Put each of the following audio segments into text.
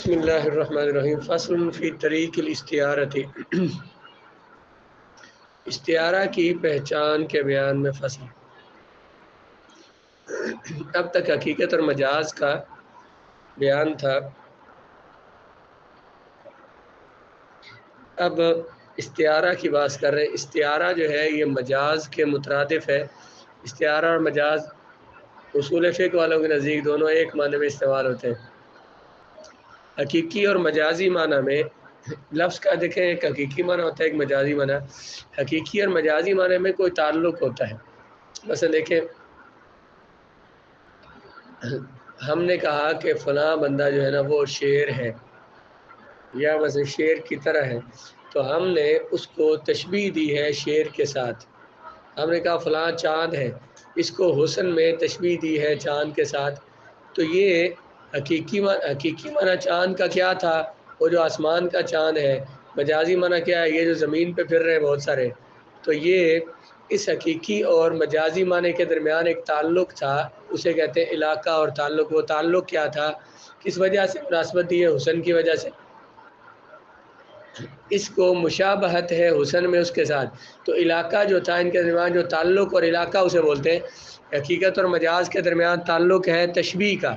بسم اللہ الرحمن الرحیم فصل فی طریق الاستعارۃ استعارہ کی پہچان کے بیان میں فصل۔ اب تک حقیقت اور مجاز کا بیان تھا، اب استعارہ کی بات کر رہے ہیں۔ استعارہ جو ہے یہ مجاز کے مترادف ہے۔ استعارہ اور مجاز اصول فقہ والوں کے نزدیک دونوں ایک معنی میں استعمال ہوتے ہیں۔ حقیقی اور مجازی معنی میں لفظ کا دیکھیں، ایک حقیقی معنی ہوتا ہے، ایک مجازی معنی۔ حقیقی اور مجازی معنی میں کوئی تعلق ہوتا ہے۔ مثلا دیکھیں، ہم نے کہا کہ فلاں بندہ جو ہے نا وہ شیر ہے، یا مثلا شیر کی طرح ہے، تو ہم نے اس کو تشبیہ دی ہے شیر کے ساتھ۔ ہم نے کہا فلاں چاند ہے، اس کو حسن میں تشبیہ دی ہے چاند کے ساتھ۔ تو یہ حقیقی معنی چاند کا کیا تھا؟ وہ جو آسمان کا چاند ہے۔ مجازی معنی کیا ہے؟ یہ جو زمین پہ پھر رہے ہیں بہت سارے۔ تو یہ اس حقیقی اور مجازی معنی کے درمیان ایک تعلق تھا، اسے کہتے ہیں علاقہ اور تعلق۔ وہ تعلق کیا تھا؟ کس وجہ سے مناسبت دی ہے؟ حسن کی وجہ سے۔ اس کو مشابہت ہے حسن میں اس کے ساتھ۔ تو علاقہ جو تھا ان کے درمیان، جو تعلق اور علاقہ اسے بولتے ہیں۔ حقیقت اور مجاز کے درمیان تعلق ہے تشبیہ کا۔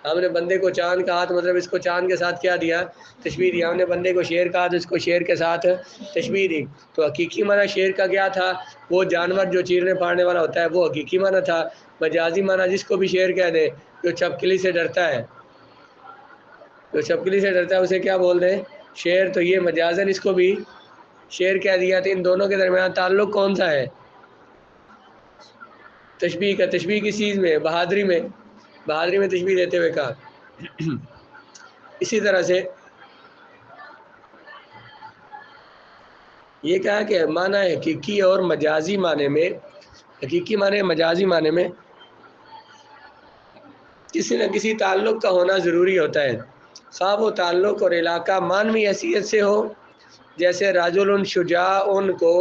ہم نے بندے کو چاند کہا تو مطلب اس کو چاند کے ساتھ کیا دیا؟ تشبیہ دیا۔ ہم نے بندے کو شیر کہا تو اس کو شیر کے ساتھ تشبیہ دی۔ تو حقیقی معنی شیر کا کیا تھا؟ وہ جانور جو چیرنے پھاڑنے والا ہوتا ہے، وہ حقیقی معنی تھا۔ مجازی معنی جس کو بھی شیر کہہ دیں، جو چھپکلی سے ڈرتا ہے، جو چھپکلی سے ڈرتا ہے اسے کیا بول دیں؟ شیر۔ تو یہ مجازن اس کو بھی شیر کہہ دیا۔ تو ان دونوں کے درمیان تعلق کون سا ہے؟ تشبیہ کا۔ تشبیہ کس چیز میں؟ بہادری میں۔ بہادری میں تشبیہ دیتے ہوئے کہا۔ اسی طرح سے یہ کہا کہ معنی حقیقی اور مجازی معنی میں، حقیقی معنی مجازی معنی میں کسی نہ کسی تعلق کا ہونا ضروری ہوتا ہے، خواہ وہ تعلق اور علاقہ معنوی حیثیت سے ہو، جیسے رجل شجاع کو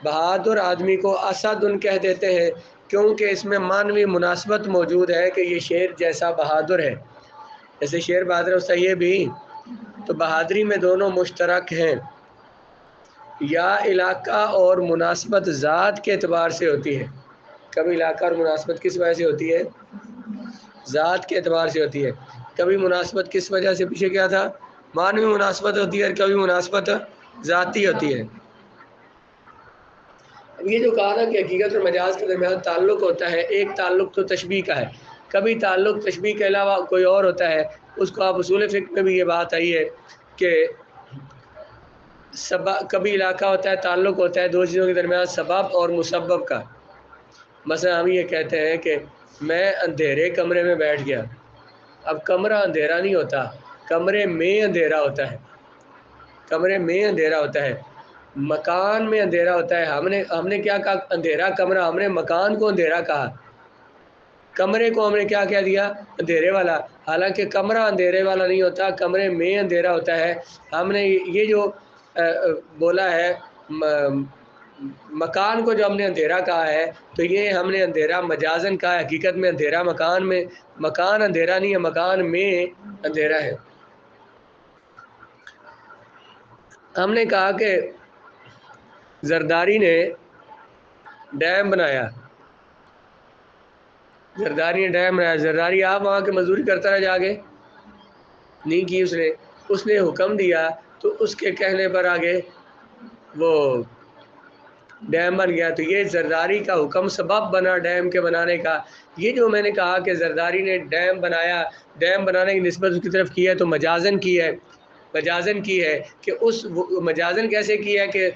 بہادر آدمی کو اسد کہہ دیتے ہیں، کیونکہ اس میں معنوی مناسبت موجود ہے کہ یہ شیر جیسا بہادر ہے۔ جیسے شیر بہادر ہوتا ہے، یہ بھی تو بہادری میں دونوں مشترک ہیں۔ یا علاقہ اور مناسبت ذات کے اعتبار سے ہوتی ہے۔ کبھی علاقہ اور مناسبت کس وجہ سے ہوتی ہے؟ ذات کے اعتبار سے ہوتی ہے۔ کبھی مناسبت کس وجہ سے پیچھے کیا تھا؟ معنوی مناسبت ہوتی ہے، اور کبھی مناسبت ذاتی ہوتی ہے۔ اب یہ جو کہا نا کہ حقیقت اور مجاز کے درمیان تعلق ہوتا ہے، ایک تعلق تو تشبیہ کا ہے، کبھی تعلق تشبیہ کے علاوہ کوئی اور ہوتا ہے۔ اس کو آپ اصول فقہ میں بھی یہ بات آئی ہے کہ کبھی علاقہ ہوتا ہے، تعلق ہوتا ہے دو چیزوں کے درمیان، سبب اور مسبب کا۔ مثلا ہم یہ کہتے ہیں کہ میں اندھیرے کمرے میں بیٹھ گیا۔ اب کمرہ اندھیرا نہیں ہوتا، کمرے میں اندھیرا ہوتا ہے۔ کمرے میں اندھیرا ہوتا ہے، مکان میں اندھیرا ہوتا ہے۔ ہم نے کیا کہا؟ اندھیرا کمرہ۔ ہم نے مکان کو اندھیرا کہا، کمرے کو ہم نے کیا کہہ دیا؟ اندھیرے والا۔ حالانکہ کمرہ اندھیرے والا نہیں ہوتا، کمرے میں اندھیرا ہوتا ہے۔ ہم نے یہ جو بولا ہے مکان کو جو ہم نے اندھیرا کہا ہے، تو یہ ہم نے اندھیرا مجازن کہا ہے۔ حقیقت میں اندھیرا مکان میں، مکان اندھیرا نہیں ہے، مکان میں اندھیرا ہے۔ ہم نے کہا کہ زرداری نے ڈیم بنایا، زرداری نے ڈیم بنایا۔ زرداری آپ وہاں کے مزدوری کرتا رہا، جا کے نہیں کی اس نے حکم دیا، تو اس کے کہنے پر آگے وہ ڈیم بن گیا۔ تو یہ زرداری کا حکم سبب بنا ڈیم کے بنانے کا۔ یہ جو میں نے کہا کہ زرداری نے ڈیم بنایا، ڈیم بنانے کی نسبت اس کی طرف کی ہے، تو مجازن کی ہے۔ مجازن کی ہے کہ اس مجازن کیسے کی ہے کہ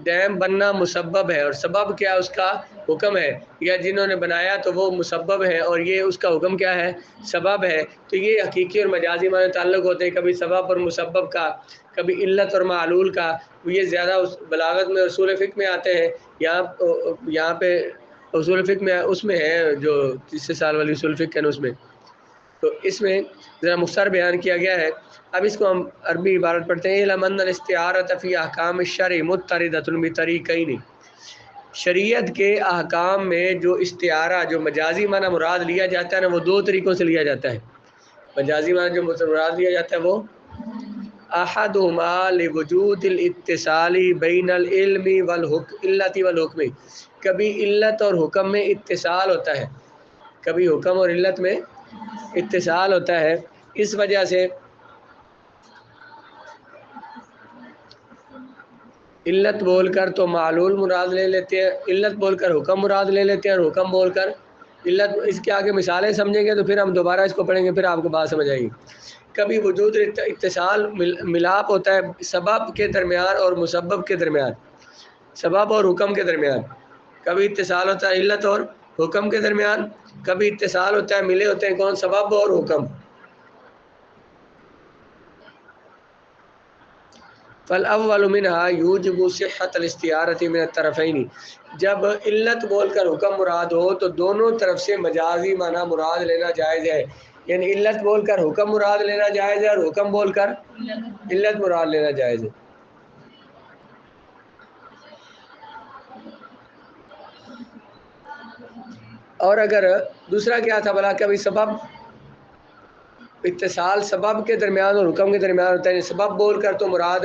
ڈیم بننا مسبب ہے، اور سبب کیا؟ اس کا حکم ہے، یا جنہوں نے بنایا تو وہ مسبب ہے، اور یہ اس کا حکم کیا ہے؟ سبب ہے۔ تو یہ حقیقی اور مجازی معنی تعلق ہوتے ہیں، کبھی سبب اور مسبب کا، کبھی علت اور معلول کا۔ یہ زیادہ بلاغت میں اصول فقہ میں آتے ہیں۔ یہاں پہ اصول فقہ میں اس میں ہے جو 30 سال والی اصول فقہ ہے، اس میں تو اس میں ذرا مختصر بیان کیا گیا ہے۔ اب اس کو ہم عربی عبارت پڑھتے ہیں۔ اعلم ان الاستعارۃ فی احکام الشرع مضطردۃ بطریقین۔ شریعت کے احکام میں جو استعارہ، جو مجازی معنی مراد لیا جاتا ہے نا، وہ دو طریقوں سے لیا جاتا ہے۔ مجازی معنی جو مراد لیا جاتا ہے وہ احدہما لوجود الاتصال بین العلم والعلت والحکم، کبھی علت اور حکم میں اتصال ہوتا ہے، کبھی حکم اور علت میں اتصال ہوتا ہے، اس وجہ سے علت بول کر تو معلول مراد لے لیتے ہیں، علت بول کر حکم مراد لے لیتے ہیں، اور حکم بول کر علت۔ اس کے آگے مثالیں سمجھیں گے تو پھر ہم دوبارہ اس کو پڑھیں گے، پھر آپ کو بات سمجھ آئے گی۔ کبھی وجود اتصال ملاپ ہوتا ہے سبب کے درمیان اور مسبب کے درمیان، سبب اور حکم کے درمیان، کبھی اتصال ہوتا ہے علت اور حکم کے درمیان، کبھی اتصال ہوتا ہے ملے ہوتے ہیں کون، سبب اور حکم۔ فالاول منها یوجب صحت الاستعارۃ من الطرفین، جب علت بول کر حکم مراد ہو تو دونوں طرف سے مجازی معنی مراد لینا جائز ہے، یعنی علت بول کر حکم مراد لینا جائز ہے اور حکم بول کر علت مراد لینا جائز ہے۔ اور اگر دوسرا کیا تھا بلا، کبھی سبب اتصال سبب کے درمیان اور حکم کے درمیان ہوتا ہے، سبب بول کر تو مراد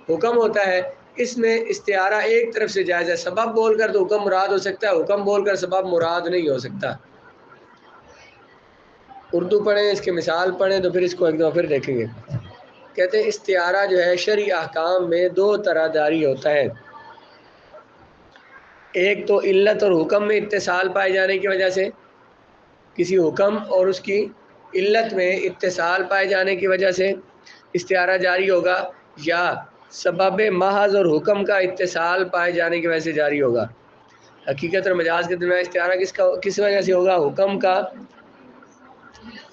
حکم ہوتا ہے، اس میں استعارہ ایک طرف سے جائز ہے، سبب بول کر تو حکم مراد ہو سکتا ہے، حکم بول کر سبب مراد نہیں ہو سکتا۔ اردو پڑھیں، اس کی مثال پڑھیں تو پھر اس کو ایک دفعہ پھر دیکھیں گے۔ کہتے ہیں استعارہ جو ہے شرعی احکام میں دو طرح جاری ہوتا ہے، ایک تو علت اور حکم میں اتصال پائے جانے کی وجہ سے، کسی حکم اور اس کی علت میں اتصال پائے جانے کی وجہ سے استعارہ جاری ہوگا، یا سبب محض اور حکم کا اتصال پائے جانے کی وجہ سے جاری ہوگا۔ حقیقت اور مجاز کے درمیان استعارہ کس وجہ سے ہوگا، حکم کا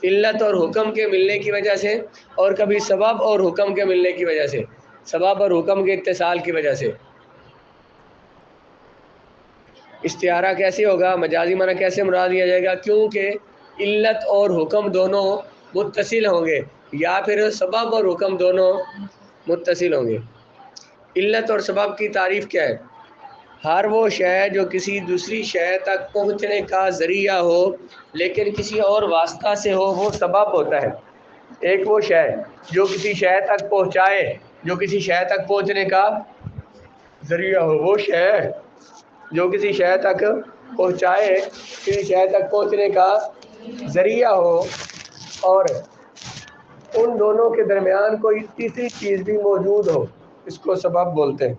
علت اور حکم کے ملنے کی وجہ سے، اور کبھی سبب اور حکم کے ملنے کی وجہ سے، سبب اور حکم کے اتصال کی وجہ سے۔ استعارہ کیسے ہوگا، مجازی معنی کیسے مراد لیا جائے گا، کیونکہ علت اور حکم دونوں متصل ہوں گے، یا پھر سبب اور حکم دونوں متصل ہوں گے۔ علت اور سبب کی تعریف کیا ہے، ہر وہ شے جو کسی دوسری شے تک پہنچنے کا ذریعہ ہو لیکن کسی اور واسطہ سے ہو، وہ سبب ہوتا ہے۔ ایک وہ شے جو کسی شے تک پہنچائے، جو کسی شے تک پہنچنے کا ذریعہ ہو، وہ شے جو کسی شے تک پہنچائے، کسی شے تک پہنچنے کا ذریعہ ہو، اور ان دونوں کے درمیان کوئی تیسری چیز بھی موجود ہو، اس کو سبب بولتے ہیں۔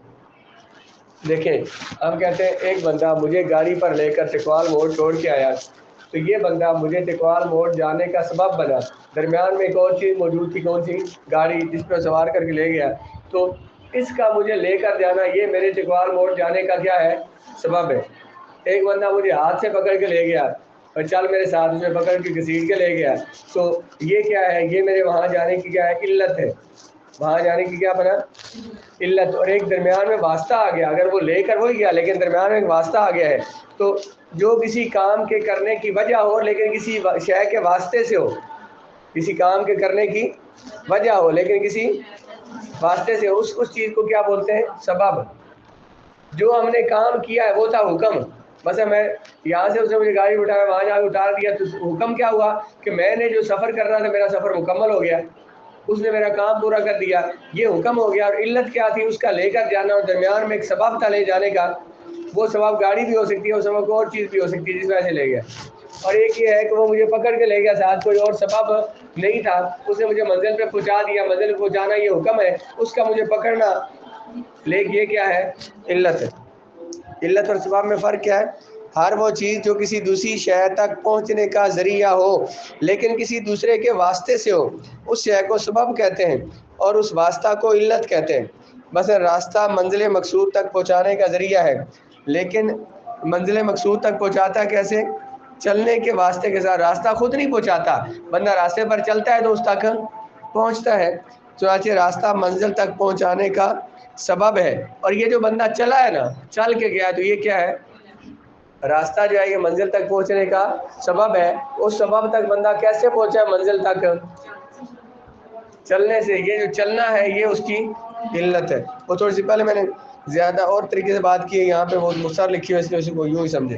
دیکھیں، ہم کہتے ہیں ایک بندہ مجھے گاڑی پر لے کر ٹکوال موڑ چھوڑ کے آیا، تو یہ بندہ مجھے ٹکوال موڑ جانے کا سبب بنا، درمیان میں ایک اور چیز موجود تھی، کون سی، گاڑی جس پر سوار کر کے لے گیا، تو اس کا مجھے لے کر جانا یہ میرے ٹکوال موڑ جانے کا کیا ہے، سبب ہے۔ ایک بندہ مجھے ہاتھ سے پکڑ کے لے گیا اور چل میرے ساتھ میں پکڑ کے گھسیٹ کے لے گیا، تو یہ کیا ہے، یہ میرے وہاں جانے کی کیا ہے، علت ہے، وہاں جانے کی کیا بنا، علت۔ اور ایک درمیان میں واسطہ آ گیا، اگر وہ لے کر وہی گیا لیکن درمیان میں ایک واسطہ آ گیا ہے، تو جو کسی کام کے کرنے کی وجہ ہو لیکن کسی شے کے واسطے سے ہو، کسی کام کے کرنے کی وجہ ہو لیکن کسی واسطے سے ہو، اس چیز کو کیا بولتے ہیں، سبب۔ جو ہم نے کام کیا ہے وہ تھا حکم، مثلا میں یہاں سے اس نے مجھے گاڑی اٹھایا، وہاں جا کے اتار دیا، تو حکم کیا ہوا کہ میں نے جو سفر کرنا تھا میرا سفر مکمل ہو گیا، اس نے میرا کام پورا کر دیا، یہ حکم ہو گیا۔ اور علت کیا تھی، اس کا لے کر جانا، اور درمیان میں ایک سبب تھا لے جانے کا، وہ سبب گاڑی بھی ہو سکتی ہے، وہ سبب کوئی اور چیز بھی ہو سکتی ہے جس وجہ سے لے گیا۔ اور ایک یہ ہے کہ وہ مجھے پکڑ کے لے گیا، ساتھ کوئی اور سبب نہیں تھا، اس نے مجھے منزل پہ پہنچا دیا، منزل پہ پہنچانا یہ حکم ہے، اس کا مجھے پکڑنا لے یہ کیا ہے، علت ہے۔ علت اور سبب میں فرق کیا ہے، ہر وہ چیز جو کسی دوسری شے تک پہنچنے کا ذریعہ ہو لیکن کسی دوسرے کے واسطے سے ہو، اس شے کو سبب کہتے ہیں اور اس واسطہ کو علت کہتے ہیں۔ مثلا راستہ منزل مقصود تک پہنچانے کا ذریعہ ہے، لیکن منزل مقصود تک پہنچاتا کیسے، چلنے کے واسطے کے ساتھ، راستہ خود نہیں پہنچاتا، بندہ راستے پر چلتا ہے تو اس تک پہنچتا ہے، چنانچہ راستہ منزل تک پہنچانے کا سبب ہے۔ اور یہ جو بندہ چلا ہے نا، چل کے گیا، تو یہ کیا ہے، راستہ جو ہے یہ منزل تک پہنچنے کا سبب ہے۔ اس سبب تک بندہ کیسے پہنچا منزل تک، چلنے سے، یہ جو چلنا ہے یہ اس کی علت ہے۔ وہ تھوڑی سی پہلے میں نے زیادہ اور طریقے سے بات کی ہے، یہاں پہ بہت مختصر لکھی ہے، اس لیے اسی کو یوں ہی سمجھے۔